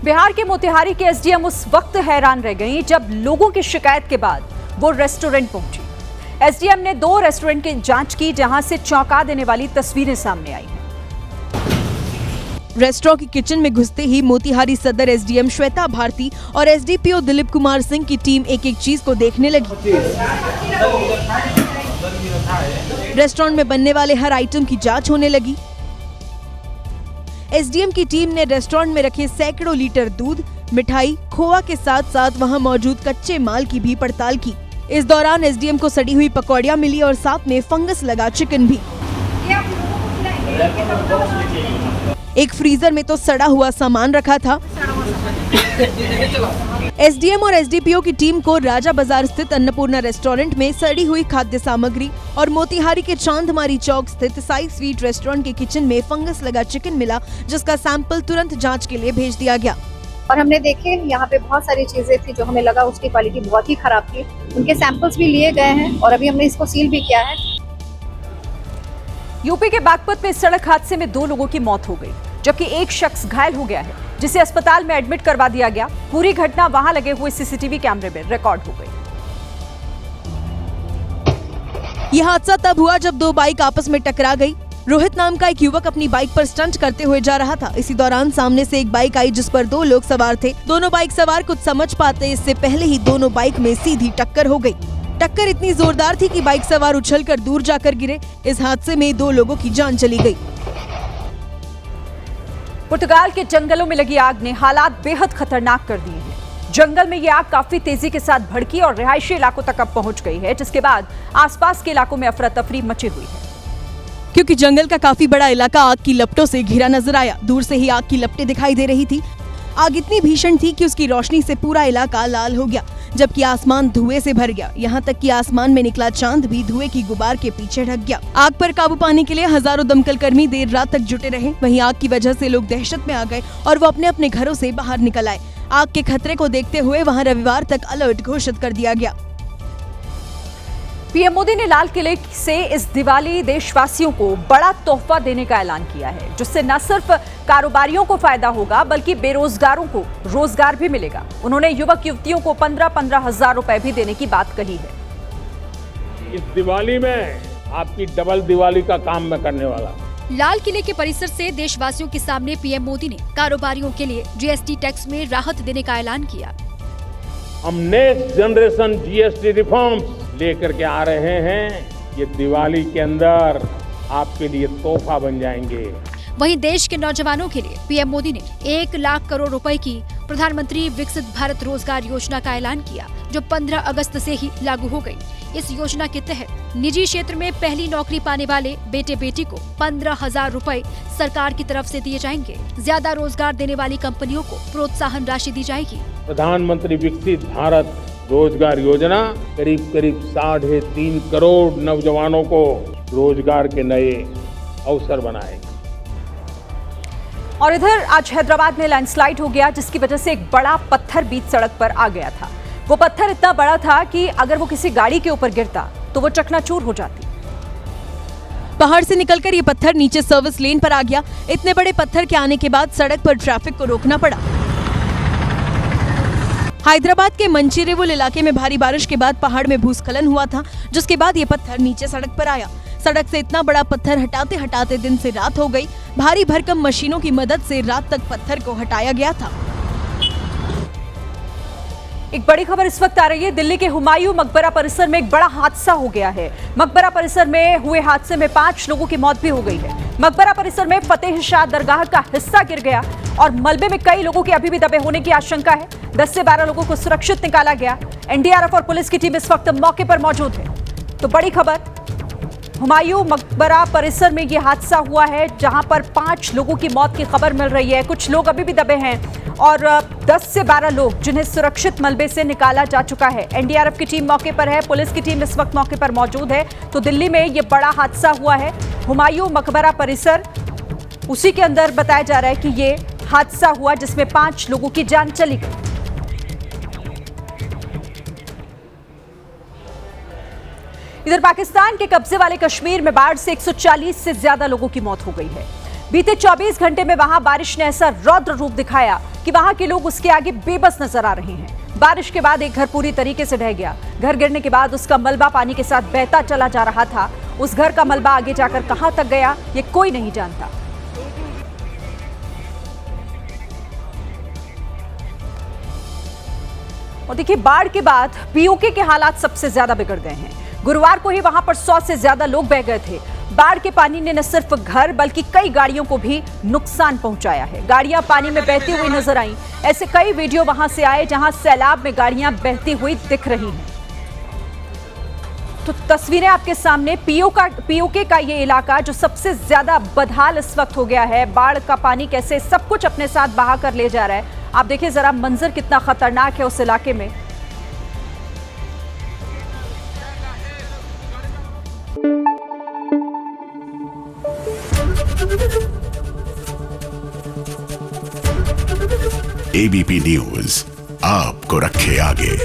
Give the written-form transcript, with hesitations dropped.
बिहार के मोतिहारी के एसडीएम उस वक्त हैरान रह गईं जब लोगों की शिकायत के बाद वो रेस्टोरेंट पहुंची। एसडीएम ने 2 रेस्टोरेंट की जांच की जहां से चौंका देने वाली तस्वीरें सामने आई हैं। रेस्टोरेंट की किचन में घुसते ही मोतिहारी सदर एसडीएम श्वेता भारती और एसडीपीओ दिलीप कुमार सिंह की टीम एक एक चीज को देखने लगी। रेस्टोरेंट में बनने वाले हर आइटम की जांच होने लगी। एसडीएम की टीम ने रेस्टोरेंट में रखे सैकड़ों लीटर दूध, मिठाई, खोआ के साथ साथ वहां मौजूद कच्चे माल की भी पड़ताल की। इस दौरान एसडीएम को सड़ी हुई पकौड़ियां मिली और साथ में फंगस लगा चिकन भी। एक फ्रीजर में तो सड़ा हुआ सामान रखा था। एसडीएम और एसडीपीओ की टीम को राजा बाजार स्थित अन्नपूर्णा रेस्टोरेंट में सड़ी हुई खाद्य सामग्री और मोतिहारी के चांदमारी चौक स्थित साई स्वीट रेस्टोरेंट के किचन में फंगस लगा चिकन मिला, जिसका सैंपल तुरंत जांच के लिए भेज दिया गया। और हमने देखे यहाँ पे बहुत सारी चीजें थी जो हमें लगा उसकी क्वालिटी बहुत ही खराब थी। उनके सैंपल्स भी लिए गए हैं और अभी हमने इसको सील भी किया है। यूपी के बागपत में सड़क हादसे में 2 लोगों की मौत हो गई, जबकि एक शख्स घायल हो गया है, जिसे अस्पताल में एडमिट करवा दिया गया। पूरी घटना वहां लगे हुए सीसीटीवी कैमरे में रिकॉर्ड हो गई। यह हादसा तब हुआ जब 2 बाइक आपस में टकरा गई। रोहित नाम का एक युवक अपनी बाइक पर स्टंट करते हुए जा रहा था। इसी दौरान सामने से एक बाइक आई जिस पर 2 लोग सवार थे। दोनों बाइक सवार कुछ समझ पाते इससे पहले ही दोनों बाइक में सीधी टक्कर हो गई। टक्कर इतनी जोरदार थी कि बाइक सवार उछलकर दूर जाकर गिरे। इस हादसे में 2 लोगों की जान चली गई। पुर्तगाल के जंगलों में लगी आग ने हालात बेहद खतरनाक कर दिए हैं। जंगल में यह आग काफी तेजी के साथ भड़की और रिहायशी इलाकों तक अब पहुंच गई है, जिसके बाद आसपास के इलाकों में अफरा तफरी मची हुई है। क्योंकि जंगल का काफी बड़ा इलाका आग की लपटों से घिरा नजर आया। दूर से ही आग की लपटें दिखाई दे रही थी। आग इतनी भीषण थी कि उसकी रोशनी से पूरा इलाका लाल हो गया, जबकि आसमान धुएं से भर गया। यहाँ तक कि आसमान में निकला चांद भी धुएं की गुबार के पीछे ढक गया। आग पर काबू पाने के लिए हजारों दमकल कर्मी देर रात तक जुटे रहे। वहीं आग की वजह से लोग दहशत में आ गए और वो अपने अपने घरों से बाहर निकल आए। आग के खतरे को देखते हुए वहाँ रविवार तक अलर्ट घोषित कर दिया गया। पीएम मोदी ने लाल किले से इस दिवाली देशवासियों को बड़ा तोहफा देने का ऐलान किया है, जिससे न सिर्फ कारोबारियों को फायदा होगा बल्कि बेरोजगारों को रोजगार भी मिलेगा। उन्होंने युवक युवतियों को 15-15 हजार रुपए भी देने की बात कही है। इस दिवाली में आपकी डबल दिवाली का काम मैं करने वाला। लाल किले के परिसर से देशवासियों के सामने पीएम मोदी ने कारोबारियों के लिए जीएसटी टैक्स में राहत देने का ऐलान किया। हम नेक्स्ट जनरेशन जीएसटी रिफॉर्म्स लेकर के आ रहे हैं। ये दिवाली के अंदर आपके लिए तोहफा बन जाएंगे। वहीं देश के नौजवानों के लिए पीएम मोदी ने 1 लाख करोड़ रुपए की प्रधानमंत्री विकसित भारत रोजगार योजना का ऐलान किया, जो 15 अगस्त से ही लागू हो गई। इस योजना के तहत निजी क्षेत्र में पहली नौकरी पाने वाले बेटे बेटी को 15,000 रुपए सरकार की तरफ से दिए जाएंगे। ज्यादा रोजगार देने वाली कंपनियों को प्रोत्साहन राशि दी जाएगी। प्रधानमंत्री विकसित भारत रोजगार योजना करीब 3.5 करोड़ नौजवानों को रोजगार के नए अवसर बनाएगी। और इधर आज हैदराबाद में लैंडस्लाइड हो गया, जिसकी वजह से एक बड़ा पत्थर बीच सड़क पर आ गया था। वो पत्थर इतना बड़ा था कि अगर वो किसी गाड़ी के ऊपर गिरता तो वो चकनाचूर हो जाती। पहाड़ से निकलकर ये पत्थर नीचे सर्विस लेन पर आ गया। इतने बड़े पत्थर के आने के बाद सड़क पर ट्रैफिक को रोकना पड़ा। हैदराबाद के मंचीरेवुल इलाके में भारी बारिश के बाद पहाड़ में भूस्खलन हुआ था, जिसके बाद ये पत्थर नीचे सड़क पर आया। सड़क से इतना बड़ा पत्थर हटाते हटाते दिन से रात हो गई। भारी भरकम मशीनों की मदद से रात तक पत्थर को हटाया गया था। एक बड़ी खबर इस वक्त आ रही है। दिल्ली के हुमायूं मकबरा परिसर में एक बड़ा हादसा हो गया है। मकबरा परिसर में हुए हादसे में 5 लोगों की मौत भी हो गई है। मकबरा परिसर में फतेह शाह दरगाह का हिस्सा गिर गया और मलबे में कई लोगों के अभी भी दबे होने की आशंका है। 10 से 12 लोगों को सुरक्षित निकाला गया। एनडीआरएफ और पुलिस की टीम इस वक्त मौके पर मौजूद है। तो बड़ी खबर, हुमायूं मकबरा परिसर में यह हादसा हुआ है, जहां पर 5 लोगों की मौत की खबर मिल रही है। कुछ लोग अभी भी दबे हैं और 10 से 12 लोग जिन्हें सुरक्षित मलबे से निकाला जा चुका है। एनडीआरएफ की टीम मौके पर है, पुलिस की टीम इस वक्त मौके पर मौजूद है। तो दिल्ली में यह बड़ा हादसा हुआ है, हुमायूं मकबरा परिसर, उसी के अंदर बताया जा रहा है कि ये हादसा हुआ जिसमें 5 लोगों की जान चली गई। इधर पाकिस्तान के कब्जे वाले कश्मीर में बाढ़ से 140 से ज्यादा लोगों की मौत हो गई है। बीते 24 घंटे में वहां बारिश ने ऐसा रौद्र रूप दिखाया कि वहां के लोग उसके आगे बेबस नजर आ रहे हैं। बारिश के बाद एक घर पूरी तरीके से ढह गया। घर गिरने के बाद उसका मलबा पानी के साथ बहता चला जा रहा था। उस घर का मलबा आगे जाकर कहां तक गया, ये कोई नहीं जानता। और देखिए, बाढ़ के बाद पीओके के हालात सबसे ज्यादा बिगड़ गए हैं। गुरुवार को ही वहां पर 100 से ज्यादा लोग बह गए थे। बाढ़ के पानी ने न सिर्फ घर बल्कि कई गाड़ियों को भी नुकसान पहुंचाया है। गाड़ियां पानी में बहती हुई नजर आईं। ऐसे कई वीडियो वहां से आए जहां सैलाब में गाड़ियां बहती हुई दिख रही हैं। तो तस्वीरें आपके सामने पीओके का ये इलाका जो सबसे ज्यादा बदहाल इस वक्त हो गया है। बाढ़ का पानी कैसे सब कुछ अपने साथ बहा कर ले जा रहा है। आप देखिए जरा मंजर कितना खतरनाक है उस इलाके में। एबीपी न्यूज आपको रखे आगे।